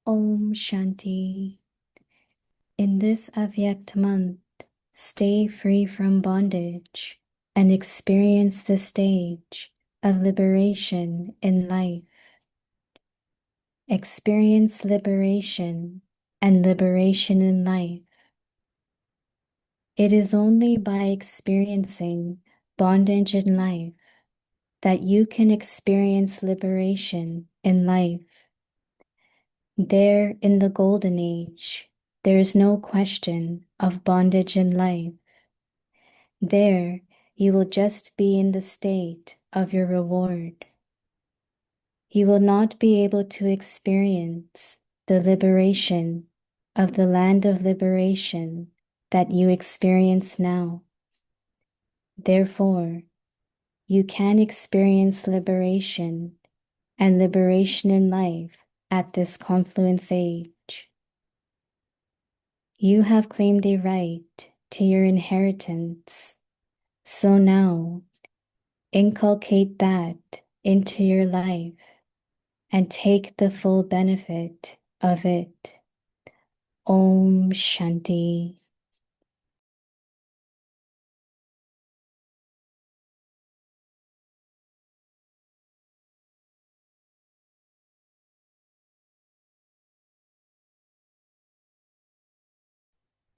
Om Shanti. In this Avyakt month, stay free from bondage and experience the stage of liberation in life. Experience liberation and liberation in life. It is only by experiencing bondage in life that you can experience liberation in life. There in the Golden Age, there is no question of bondage in life. There, you will just be in the state of your reward. You will not be able to experience the liberation of the land of liberation that you experience now. Therefore, you can experience liberation and liberation in life at this confluence age. You have claimed a right to your inheritance, so now inculcate that into your life and take the full benefit of it. Om Shanti.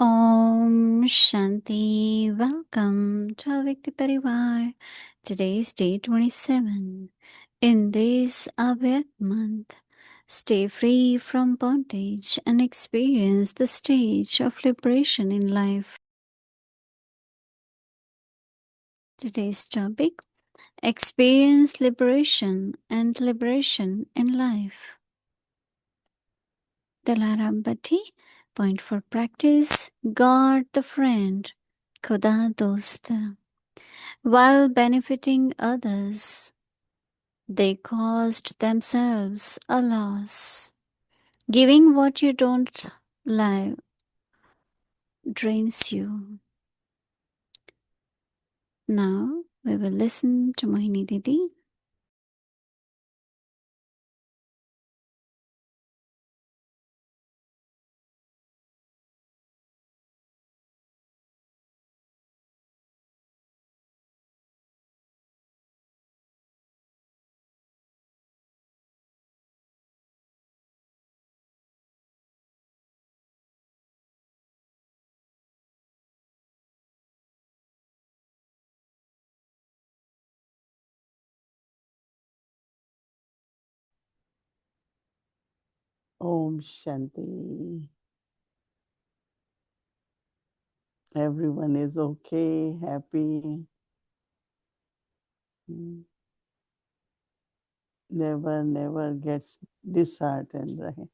Om Shanti. Welcome to Avyakti Parivar. Today is day 27. In this Avyakt month, stay free from bondage and experience the stage of liberation in life. Today's topic: experience liberation and liberation in life. Dalaram Bhatti. Point for practice: God the friend, Khuda dost. While benefiting others, they caused themselves a loss. Giving what you don't like drains you. Now we will listen to Mohini Didi. Om Shanti. Everyone is okay, happy. Never gets disheartened, right?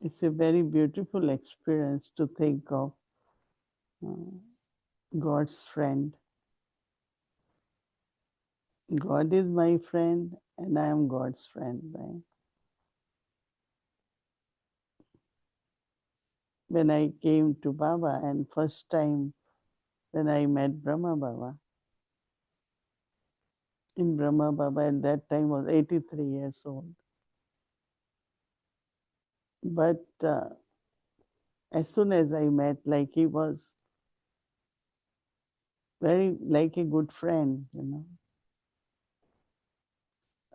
It's a very beautiful experience to think of God's friend. God is my friend and I am God's friend, right? When I came to Baba and first time when I met Brahma Baba, in Brahma Baba at that time was 83 years old. But as soon as I met, like he was very like a good friend, you know.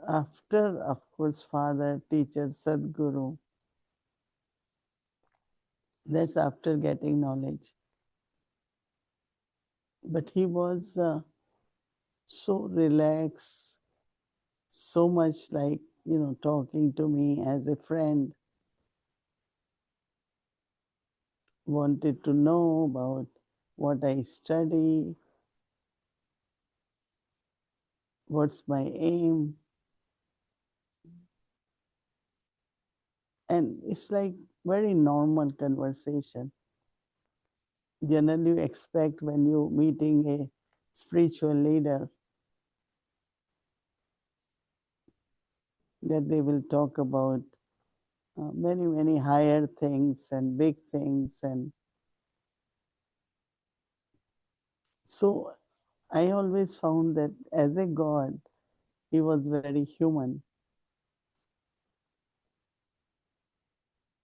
After, of course, father, teacher, Sadguru, that's after getting knowledge. But he was so relaxed, so much like, you know, talking to me as a friend, wanted to know about what I study, what's my aim. And it's like very normal conversation. Generally, you expect when you're meeting a spiritual leader that they will talk about many higher things and big things. And so I always found that as a God, He was very human.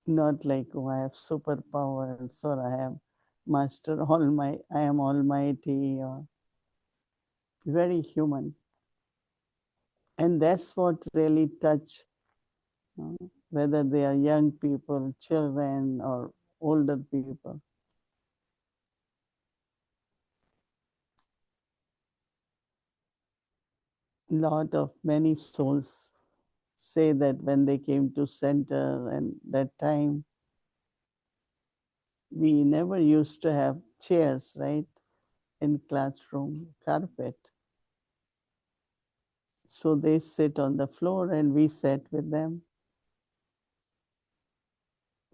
Not like, oh, I have superpowers or I have master almighty, I am almighty, or very human. And that's what really touch, whether they are young people, children, or older people. Lot of many souls say that when they came to center and that time, we never used to have chairs, right, in classroom, carpet. So they sit on the floor and we sat with them.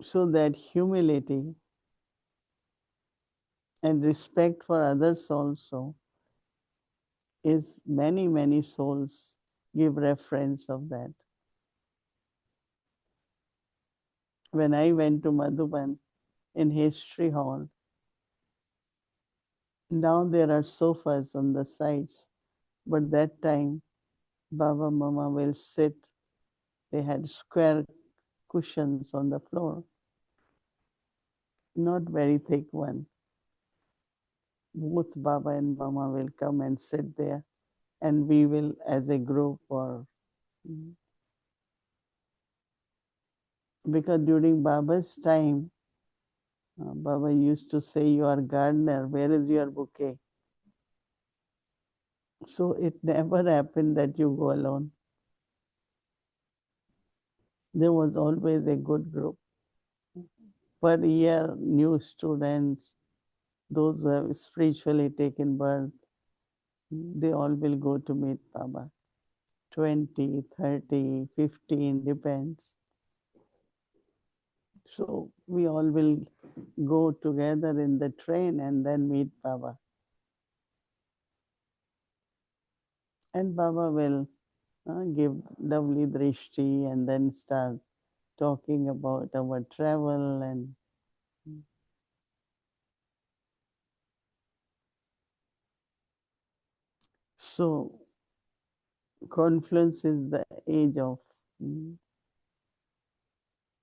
So that humility and respect for others also is many, many souls give reference of that. When I went to Madhuban in History Hall, now there are sofas on the sides, but that time Baba Mama will sit. They had square cushions on the floor, not very thick one. Both Baba and Mama will come and sit there, and we will, as a group, or because during Baba's time, Baba used to say, "You are gardener. Where is your bouquet?" So it never happened that you go alone. There was always a good group. Per year, new students, those who have spiritually taken birth, they all will go to meet Baba. 20, 30, 15, depends. So we all will go together in the train and then meet Baba. And Baba will give lovely drishti and then start talking about our travel and so confluence is the age of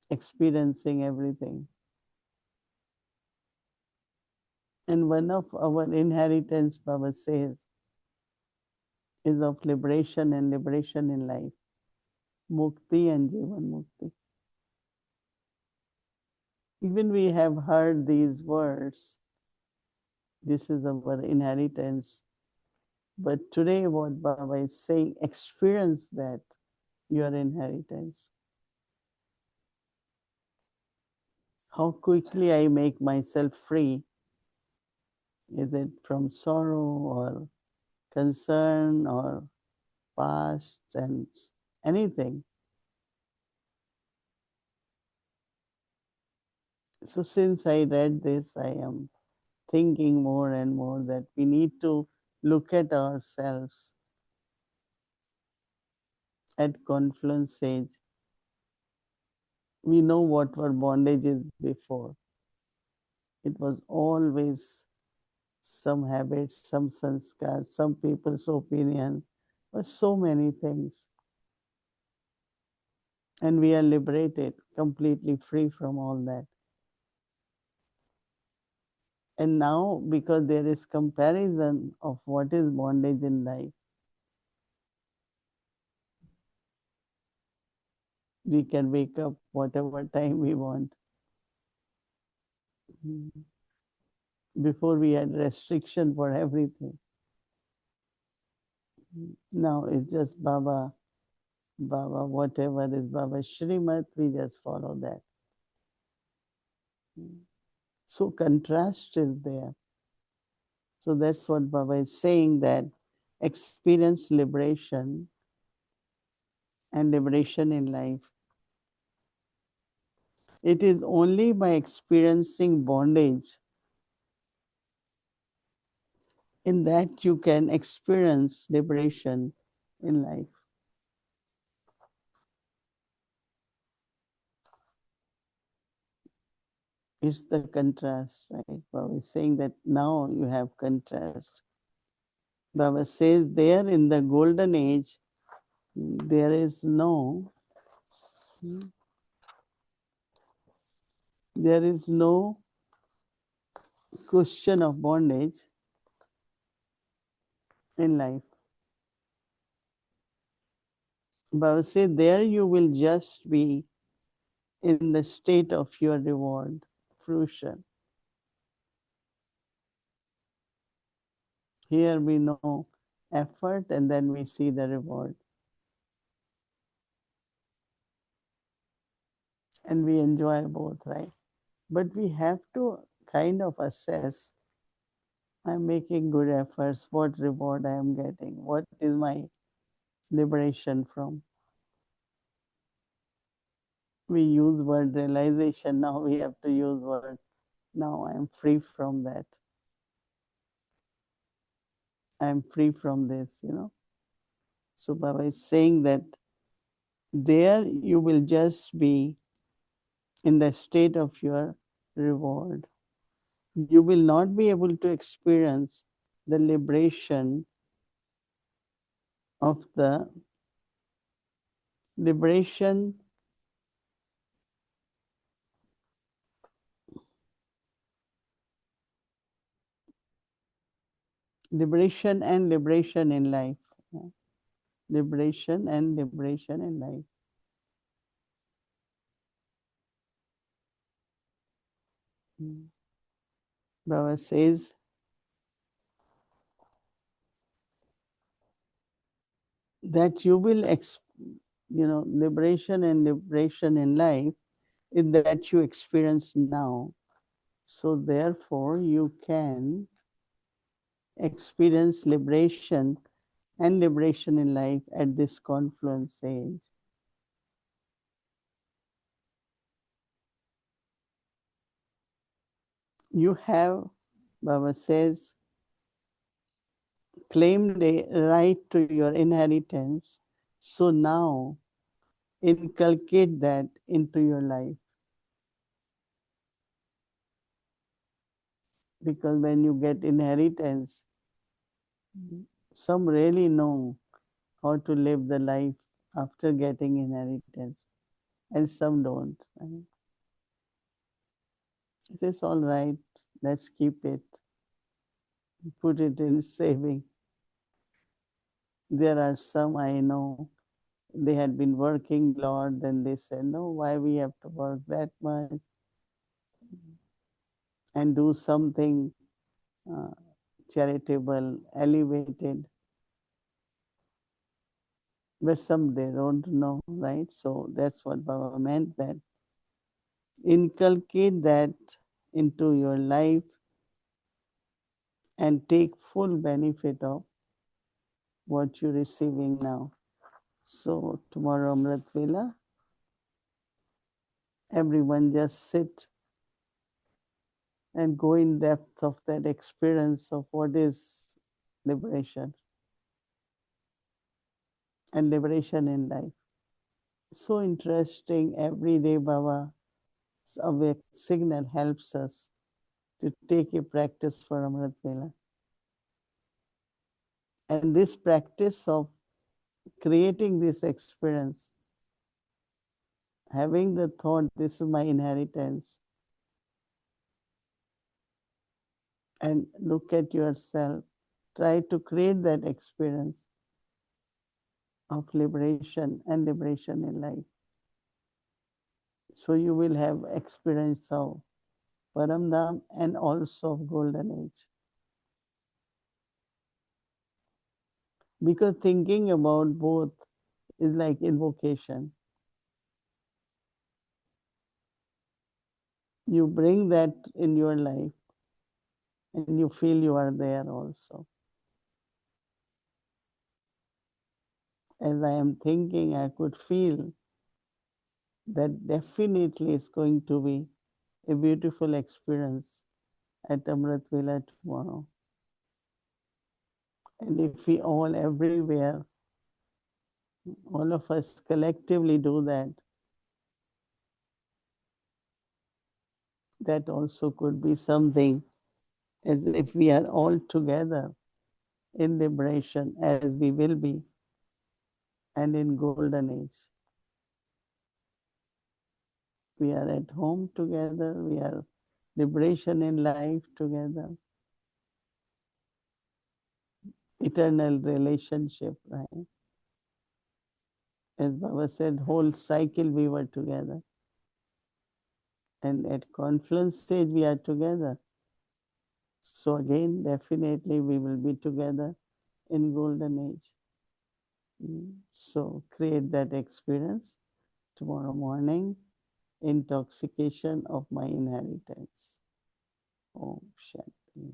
experiencing everything. And one of our inheritance, Baba says, is of liberation and liberation in life. Mukti and Jivan Mukti. Even we have heard these words, this is our inheritance. But today, what Baba is saying, experience that, your inheritance. How quickly I make myself free. Is it from sorrow or concern or past and anything? So since I read this, I am thinking more and more that we need to look at ourselves at confluence stage. We know what were bondages before. It was always some habits, some sanskar, some people's opinion, or so many things. And we are liberated, completely free from all that. And now, because there is comparison of what is bondage in life, we can wake up whatever time we want. Before we had restriction for everything. Now it's just Baba, Baba, whatever is Baba Shrimat, we just follow that. So contrast is there. So that's what Baba is saying, that experience liberation and liberation in life. It is only by experiencing bondage in that you can experience liberation in life. It's the contrast, right? Baba is saying that now you have contrast. Baba says there in the golden age, there is no question of bondage in life. Baba said, there you will just be in the state of your reward, fruition. Here we know effort and then we see the reward. And we enjoy both, right? But we have to kind of assess, I'm making good efforts, what reward I am getting, what is my liberation from. We use word realization, now we have to use word, now I am free from that. I am free from this, So Baba is saying that there you will just be in the state of your reward. You will not be able to experience the liberation of the liberation and liberation in life. Liberation and liberation in life. Baba says, that you will, liberation and liberation in life is that you experience now. So therefore, you can experience liberation and liberation in life at this confluence age. You have, Baba says, claimed a right to your inheritance. So now inculcate that into your life. Because when you get inheritance, some really know how to live the life after getting inheritance, and some don't. It is all right, let's keep it, put it in saving. There are some I know, they had been working lot, then they said, no, why we have to work that much and do something uh, charitable, elevated. But some they don't know, right? So that's what Baba meant, that inculcate that into your life and take full benefit of what you're receiving now. So tomorrow Amrit Vela, everyone just sit and go in depth of that experience of what is liberation and liberation in life. So interesting. Every day Baba, a signal helps us to take a practice for Amrit Vela. And this practice of creating this experience, having the thought, this is my inheritance, and look at yourself, try to create that experience of liberation and liberation in life. So you will have experience of Paramdham and also of Golden Age. Because thinking about both is like invocation. You bring that in your life and you feel you are there also. As I am thinking, I could feel that definitely is going to be a beautiful experience at Amrit Vela tomorrow. And if we all everywhere, all of us collectively do that, that also could be something, as if we are all together in liberation, as we will be. and in golden age. We are at home together. We are liberation in life together. Eternal relationship, right? As Baba said, whole cycle we were together. And at confluence stage we are together. So again, definitely we will be together in golden age. So create that experience tomorrow morning. Intoxication of my inheritance. Om Shanti.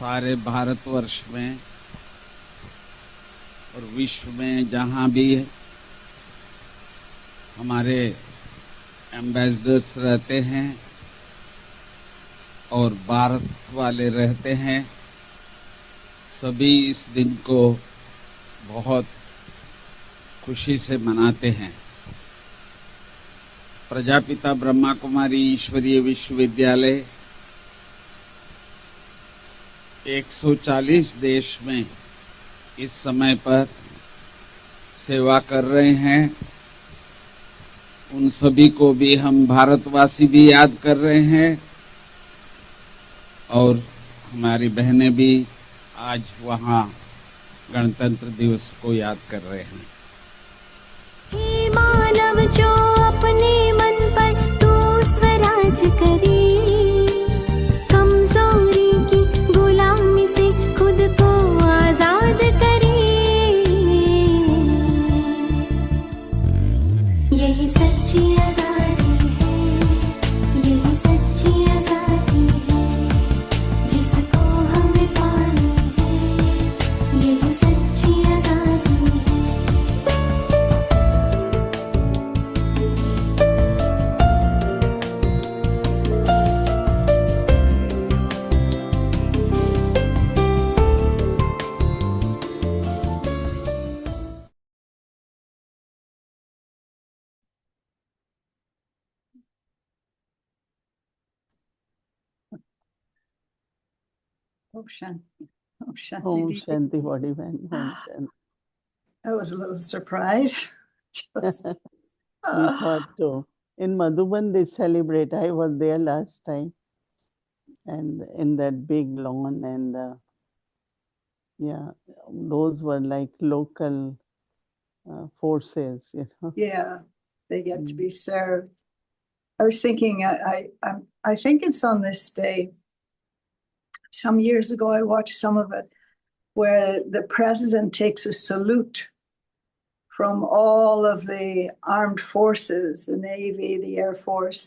सारे भारतवर्ष में और विश्व में जहाँ भी हमारे ambassadors रहते हैं और भारत वाले रहते हैं, सभी इस दिन को बहुत खुशी से मनाते हैं। प्रजापिता ब्रह्मा कुमारी ईश्वरीय विश्वविद्यालय 140 देश में इस समय पर सेवा कर रहे हैं। उन सभी को भी हम भारतवासी भी याद कर रहे हैं और हमारी बहनें भी आज वहाँ गणतंत्र दिवस को याद कर रहे हैं। हे मानव जो अपने मन पर तू स्वराज करे, कमजोरी की गुलामी से खुद को आजाद करे, यही सच्ची आजादी है, यही सच्ची आजादी है, जिसको हमें पानी है, यही सच्ची आजादी है। Oh, Shanti. Oh, Shanti. Om Didi. Shanti body man. Om Shanti. That was a little surprise. Just, We thought to. In Madhuban they celebrate. I was there last time, and in that big lawn, and yeah, those were like local forces, you know. yeah, they get to be served. I was thinking, I think it's on this day. Some years ago, I watched some of it where the president takes a salute from all of the armed forces, the Navy, the Air Force,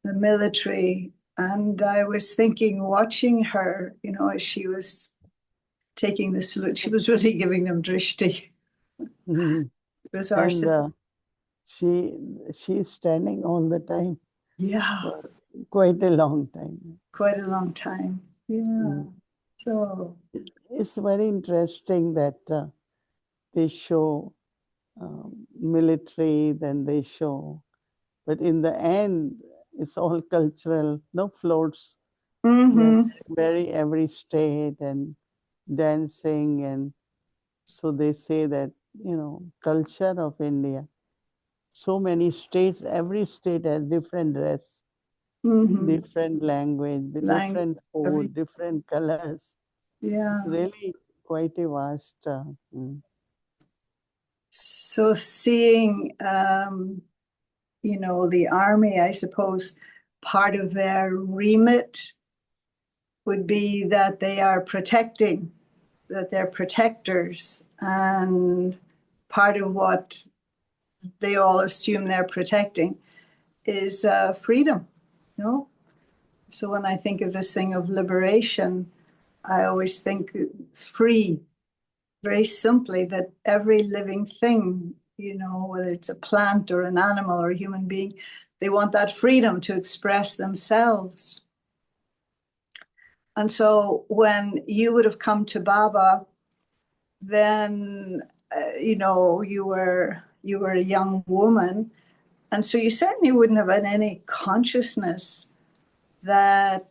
the military. And I was thinking, watching her, you know, as she was taking the salute, she was really giving them drishti. Mhm. It was our And she's standing all the time, yeah, for quite a long time. quite a long time. Yeah. So It's very interesting that they show military, then they show, but in the end, it's all cultural. No floats. mhm. Very every state and dancing, and so they say that, you know, culture of India. So many states, every state has different dress, Mhm. different language, different every- food, different colors. yeah. It's really quite a vast. So seeing, you know, the army, I suppose part of their remit would be that they are protecting, that they're protectors. And part of what they all assume they're protecting, is freedom. No. So when I think of this thing of liberation, I always think free, very simply, that every living thing, whether it's a plant or an animal or a human being, they want that freedom to express themselves. And so when you would have come to Baba, then you were a young woman, and so you certainly wouldn't have had any consciousness that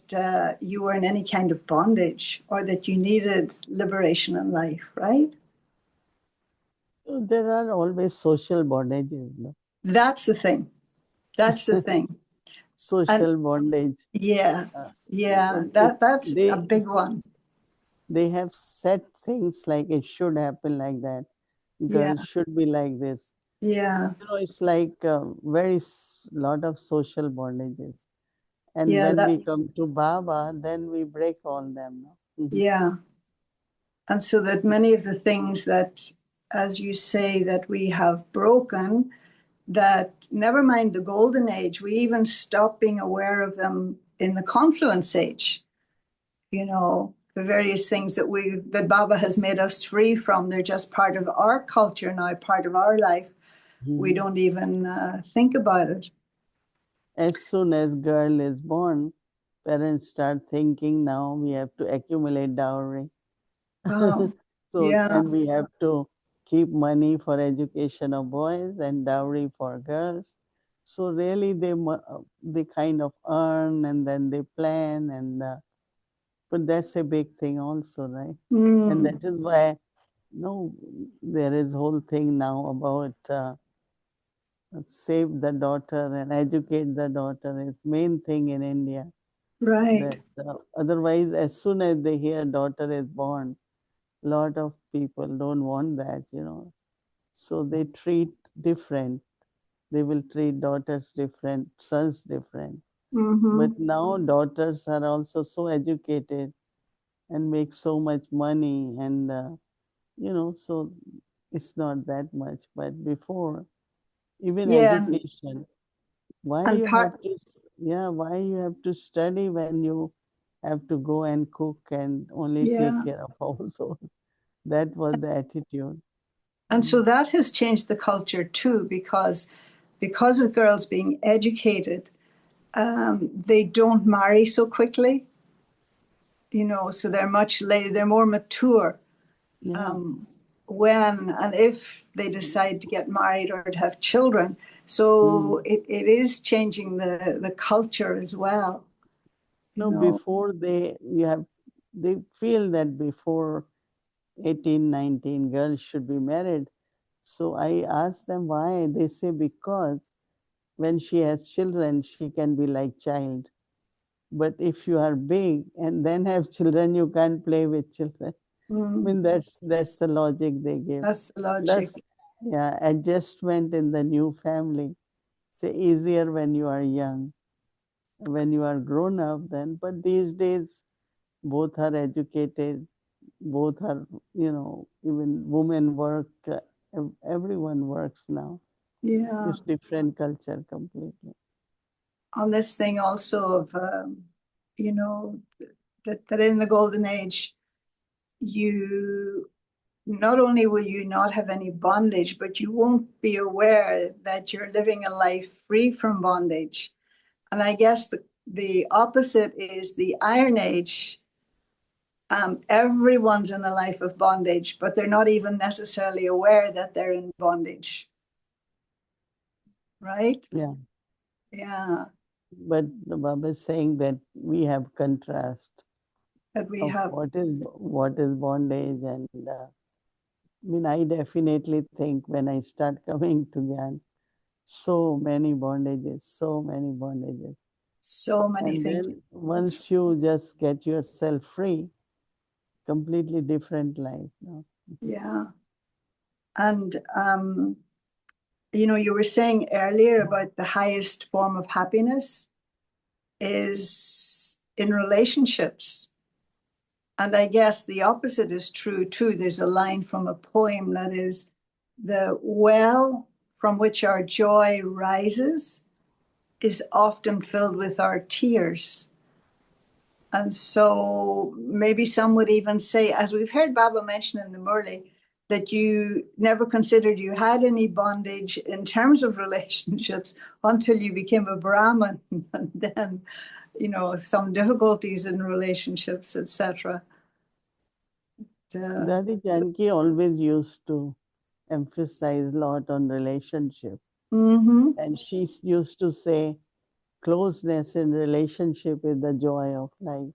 you were in any kind of bondage or that you needed liberation in life, right? There are always social bondages, no? That's the thing. That's the thing. Social bondage. Yeah, And that's a big one. They have set things like it should happen like that. Yeah, Girls should be like this. yeah, It's like very lot of social bondages. And yeah, when we come to Baba, then we break all them. No? yeah. And so that many of the things that, as you say, that we have broken, that never mind the golden age, we even stop being aware of them in the confluence age. The various things that Baba has made us free from, they're just part of our culture now, part of our life. We don't even think about it. As soon as girl is born, parents start thinking now we have to accumulate dowry. Oh, So, yeah, and we have to keep money for education of boys and dowry for girls. So really they kind of earn and then they plan but that's a big thing also, right? And that is why there is whole thing now about save the daughter and educate the daughter is main thing in India. right. That otherwise, as soon as they hear daughter is born, lot of people don't want that. So they treat different. They will treat daughters different, sons different. But now daughters are also so educated and make so much money, and so it's not that much. But before, even Yeah, education, why and you have to, why you have to study when you have to go and cook and only take yeah. care of household? That was the attitude. And so that has changed the culture too, because of girls being educated, they don't marry so quickly. So they're much later, they're more mature Yeah. when and if they decide to get married or to have children. So it is changing the culture as well. No, before they feel that before 18, 19, girls should be married. So I ask them why. They say because when she has children, she can be like child. But if you are big and then have children, you can't play with children. I mean, that's the logic they give. That's the logic. Plus, yeah, adjustment in the new family. Say easier when you are young. When you are grown up, then. But these days, both are educated. Both are, even women work. Everyone works now. Yeah. It's different culture completely. On this thing also of, that in the golden age, you not only will you not have any bondage, but you won't be aware that you're living a life free from bondage. And I guess the opposite is the Iron Age. Everyone's in a life of bondage, but they're not even necessarily aware that they're in bondage. Right? Yeah. Yeah. But the Baba is saying that we have contrast That we of have. what is bondage, and I definitely think when I start coming to Gyan, so many bondages, so many bondages. So many And things. then once you just get yourself free, completely different life. Yeah. And, you were saying earlier about the highest form of happiness is in relationships. And I guess the opposite is true too. There's a line from a poem that is the well from which our joy rises is often filled with our tears. And so maybe some would even say, as we've heard Baba mention in the Murli, that you never considered you had any bondage in terms of relationships until you became a Brahmin, and then, some difficulties in relationships, etc. Daddy Janki always used to emphasize a lot on relationship. Mm-hmm. And she used to say, closeness in relationship is the joy of life.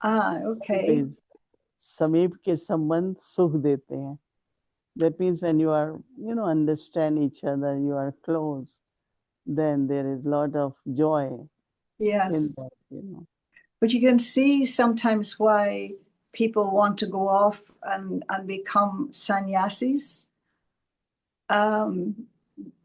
Okay. Always. समीप के संबंध सुख देते हैं. That means when you are, understand each other, you are close, then there is a lot of joy Yes. in that. But you can see sometimes why people want to go off and become sannyasis.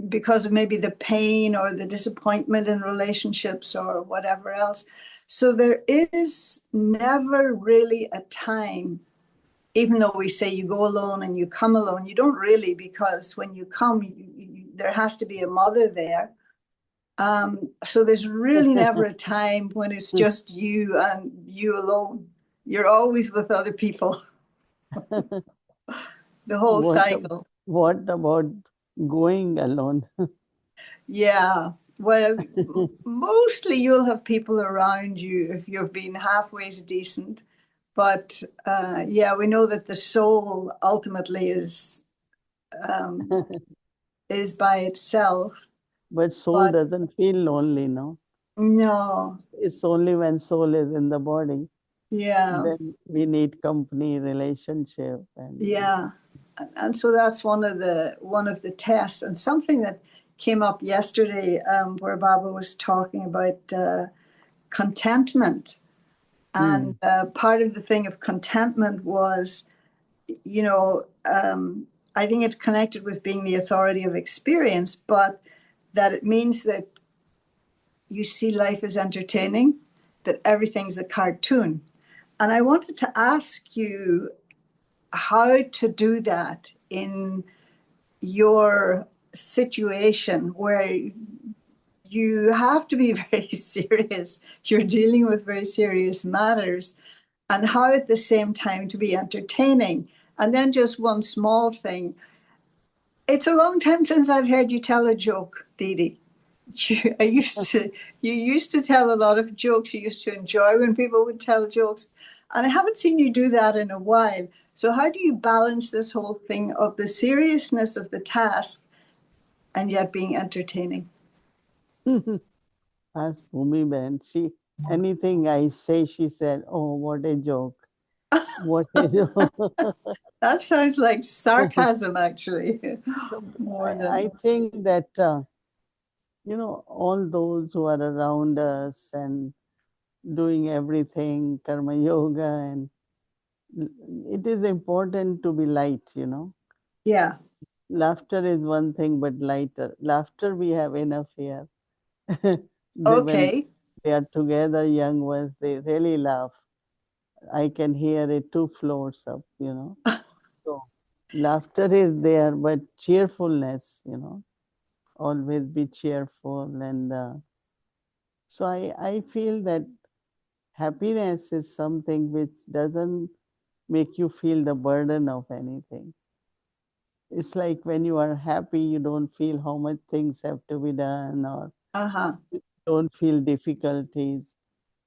Because of maybe the pain or the disappointment in relationships or whatever else. So there is never really a time, even though we say you go alone and you come alone, you don't really, because when you come, there has to be a mother there. So there's really never a time when it's just you and you alone. You're always with other people. The whole cycle. What about going alone? Yeah. Well, mostly you'll have people around you if you've been halfway decent. But yeah, we know that the soul ultimately is by itself. But soul But doesn't feel lonely, no? no. It's only when soul is in the body. Yeah. Then we need company, relationship, and Yeah. And so that's one of the tests, and something that came up yesterday where Baba was talking about contentment. And part of the thing of contentment was, I think it's connected with being the authority of experience, but that it means that you see life as entertaining, that everything's a cartoon. And I wanted to ask you how to do that in your situation where you have to be very serious. You're dealing with very serious matters, and how at the same time to be entertaining. And then just one small thing. It's a long time since I've heard you tell a joke, Didi. You used to tell a lot of jokes. You used to enjoy when people would tell jokes. And I haven't seen you do that in a while. So how do you balance this whole thing of the seriousness of the task and yet being entertaining? Ask Bhumi Ben. Anything I say, she said, "Oh, what a joke! What a joke!" That sounds like sarcasm, actually. I think that all those who are around us and doing everything, karma yoga, and it is important to be light. Yeah. Laughter is one thing, but lighter. Laughter we have enough here. When Okay. they are together, young ones, they really laugh. I can hear it 2 floors up. So laughter is there, but cheerfulness, always be cheerful. And so I feel that happiness is something which doesn't make you feel the burden of anything. It's like when you are happy, you don't feel how much things have to be done, or Uh-huh. don't feel difficulties.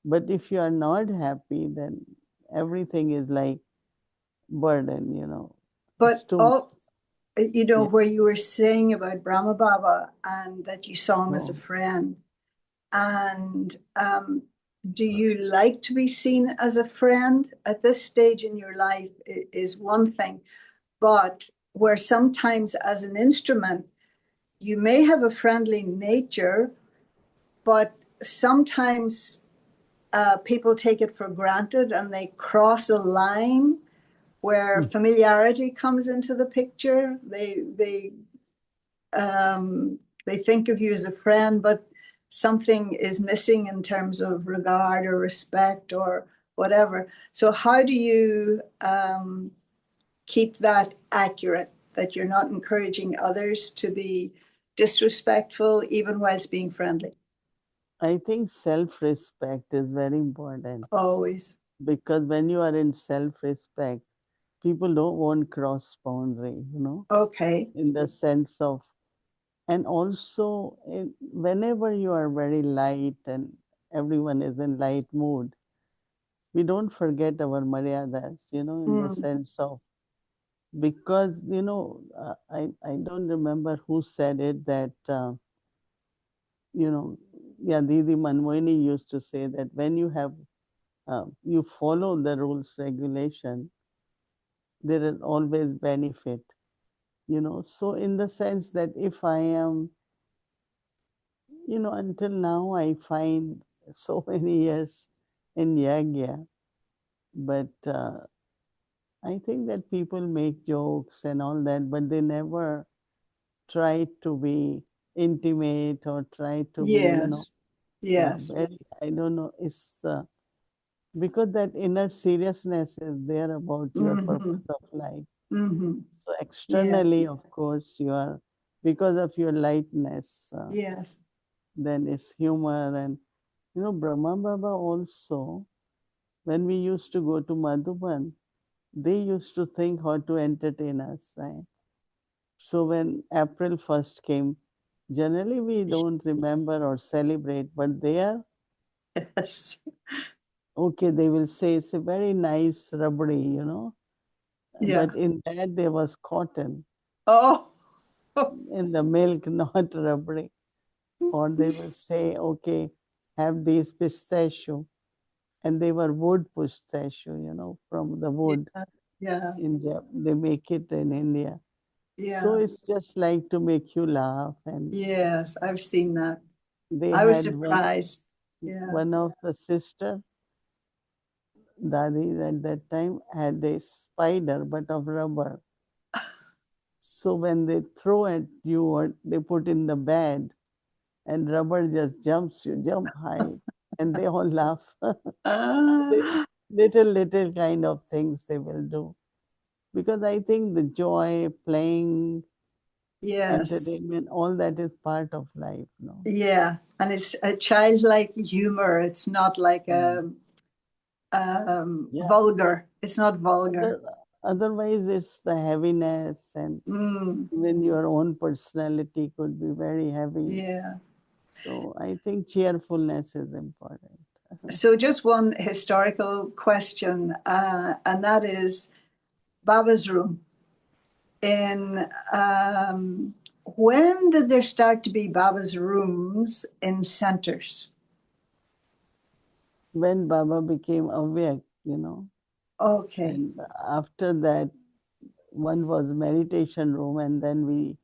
But if you are not happy, then everything is like burden. It's But too much. where you were saying about Brahma Baba and that you saw him as a Oh. friend. And do you like to be seen as a friend at this stage in your life is one thing, but where sometimes as an instrument, you may have a friendly nature, but sometimes people take it for granted and they cross a line where familiarity comes into the picture. They think of you as a friend, but something is missing in terms of regard or respect or whatever. So how do you keep that accurate? that you're not encouraging others to be disrespectful, even whilst being friendly. I think self-respect is very important, Always. because when you are in self-respect, people don't want cross boundary, Okay. in the sense of, and also whenever you are very light and everyone is in light mood, we don't forget our maryadas, in the sense of, because, I don't remember who said it, that, yeah, Didi Mohini used to say that when you have, you follow the rules, regulation, there is always benefit, So in the sense that if I am, until now I find so many years in Yagya, but I think that people make jokes and all that, but they never try to be intimate or try to be, Yes. Yes. very, I don't know, it's because that inner seriousness is there about your Mm-hmm. purpose of life. Mm-hmm. So Yeah. externally, of course, you are, because of your lightness, Yes. then it's humor. And, Brahma Baba also, when we used to go to Madhuban, they used to think how to entertain us, right? So when April 1st came, generally we don't remember or celebrate, but there, Yes. okay, they will say it's a very nice rubbery, Yeah. but in that there was cotton Oh. in the milk, not rubbery. Or they will say, okay, have these pistachio, and they were wood pistachio, from the wood. Yeah. Yeah. They make it in India. So Yeah. it's just like to make you laugh. And Yes. I've seen that. they I was had surprised. Yeah. one of the sister, Dadi, at that time had a spider, but of rubber. So when they throw at you or they put in the bed, and rubber just jumps, you jump high, and they all laugh. So Ah. little kind of things they will do, because I think the joy, playing, Yes. entertainment, all that is part of life, no? Yeah. And it's a childlike humor. It's not like Mm. Yeah. vulgar. It's not vulgar. Otherwise, it's the heaviness, and Mm. even your own personality could be very heavy. Yeah. So I think cheerfulness is important. So just one historical question, and that is Baba's room. In when did there start to be Baba's rooms in centers? When Baba became awake, Okay. and after that, one was meditation room, and then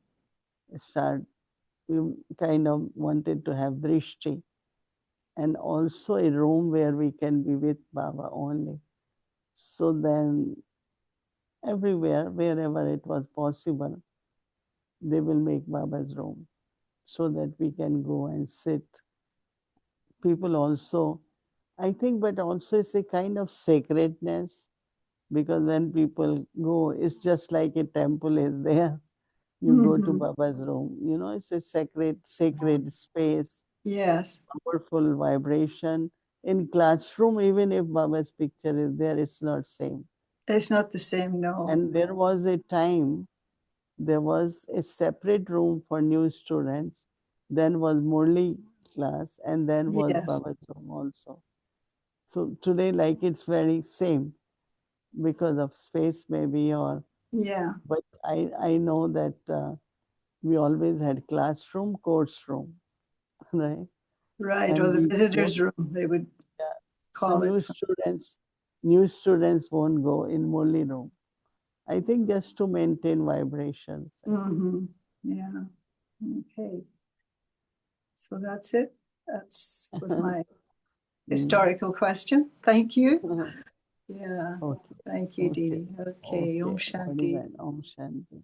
start we kind of wanted to have drishti, and also a room where we can be with Baba only. So then everywhere, wherever it was possible, they will make Baba's room so that we can go and sit. People also, I think, but also it's a kind of sacredness, because when people go, it's just like a temple is there. You go to Mm-hmm. Baba's room, it's a sacred space, Yes. powerful vibration. In classroom, even if Baba's picture is there, it's not same. It's not the same, no. And there was a time, there was a separate room for new students, then was Murli class, and then was Yes. Baba's room also. So today, like, it's very same because of space maybe, or, Yeah. but I know that we always had classroom, course room, right? Right. Or And the we visitors' won't, room, they would yeah. So call it. new students won't go in Murli room. I think just to maintain vibrations. Mm-hmm. Yeah. Okay. So that's it. That's was my Mm. historical question. Thank you. Yeah. Okay, Thank you, okay, Didi. Okay. okay. Om Shanti. Very well. Om Shanti.